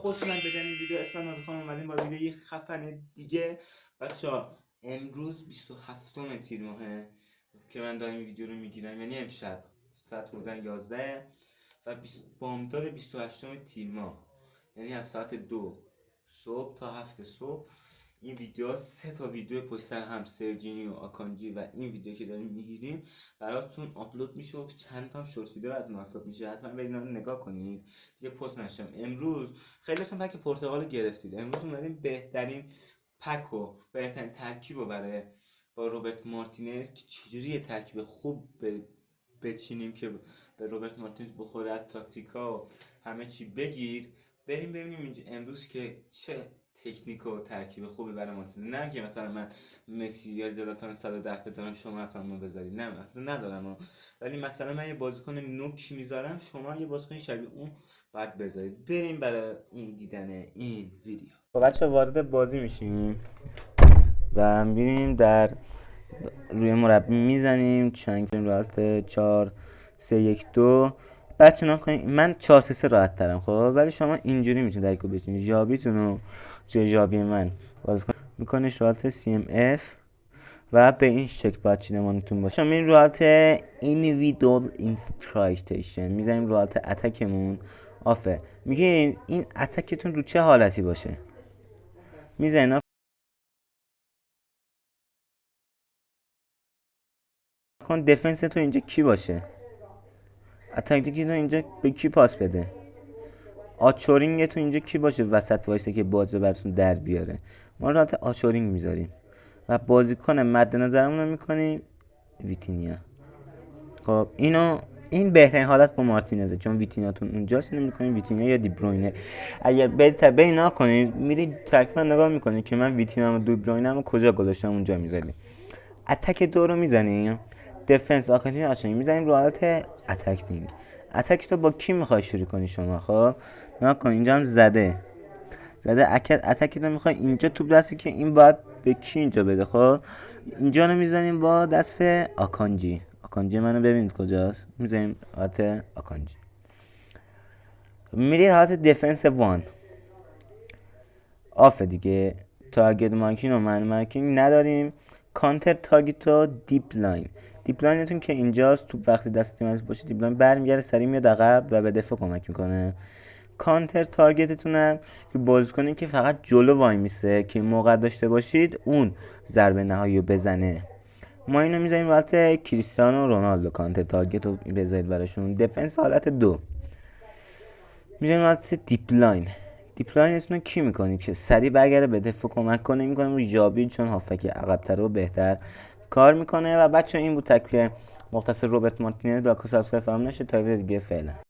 خودتونم بدن این ویدیو. اسم من خانم اومدیم با ویدیوی خفن دیگه. بچه‌ها امروز 27 تیر ماهه که من دارم این ویدیو رو میگیرم، یعنی امشب ساعت حدود 11 و بامداد 28 تیر ماه، یعنی از ساعت 2 صبح تا 7 صبح این ویدیو 3 ویدیو پشت سر هم، سرجینی و آکانجی و این ویدیو که داریم میگیریم براتون آپلود میشه و چند تا شورت ویدیو براتون آپلود میشه. حتما برید اینا رو نگاه کنید دیگه. پست نشم امروز خیلیتون پک پرتقال گرفتید. امروز اومدیم بهترین پک و بهترین ترکیب رو برای با روبرت مارتینز که چجوری یه ترکیب خوب بچینیم که به روبرت مارتینز بخوره، از تاکتیکا و همه چی بگیر. بریم ببینیم اینجا امروز که چه تکنیک و ترکیب خوبی برای مارتینز. نه که مثلا من مسی یا زلاتان 110 بذارم شما حتما بذارید، نه اصلا ندارم ولی مثلا من یه بازیکن نوک میذارم، شما یه بازیکن شبیه اون باید بذارید. بریم برای این دیدن این ویدیو. بچه وارد بازی میشیم و میریم در روی مربع میزنیم چنگ راحت 4 3 1 2. بچه نکنید من 4 3 3 راحت ترم خب، ولی شما اینجوری میتونید درکو بچینید. ژابیتون رو توی ژابی من بازیکن میکنید راحت سی ام اف و به این شکل باید چینمانتون باشه. شما این راحت individual instruction میزنیم راحت اتکمون آفه. میگه این اتکتون رو چه حالتی باشه، میزنید کن دفنس تو اینجا کی باشه، اتکتی تو اینجا به کی پاس بده، آچورینگ تو اینجا کی باشه وسط وایسه که بازی براتون در بیاره. ما راحت آچورینگ میذاریم و بازیکن مد نظرمون رو میکنیم ویتینیا. خب این بهترین حالت با مارتینزه، چون ویتینیاتون اونجاست. اینو میکنیم ویتینیا یا دی بروینه. اگر برید تبعی نکنید میرید تقریبا نگاه میکنید که من ویتینیام و دی بروینه‌مو کجا گذاشتم، اونجا میذاریم. اتک دو رو میزنیم، دفنس آخرین آچورینگ میزنیم راحت اتکینگ. اتک تو با کی میخوای شروع کنی شما؟ خب نکن اینجا هم زده اتک رو میخوای اینجا توپ دستی که این باید به کی اینجا بده. خب اینجا رو میزنیم با دست آکانجی منو ببینید کجاست، میزنیم حالت آکانجی. میری حالت دفنس وان آفه دیگه. تارگت مارکینگ و من مارکینگ نداریم. کانتر تارگت و دیپ لاینتون که اینجاست، تو وقتی دست تیم باشه دیپ لاین برمیگره سریع میاد عقب و به دفاع کمک میکنه. کانتر تارگتتون هم که بازیکنی که فقط جلو وای میسه که موقع داشته باشید اون ضربه نهایی رو بزنه. ما اینو میذاریم حالت کریستیانو رونالدو. کانتر تارگت رو بذارید براشون. دفنس حالت 2 میذاریم حالت دیپ لاینتون رو کی میکنیم که سریع برگره به دفاع کمک کنه. میکنیم رو ژابی چون هافک عقب‌تر و بهتر کار میکنه. و بچه این بود تکلیف مختصر روبرت مارتینز. لاکو سابسکرایب فراموش نشه تا ویدیو دیگه. فعلا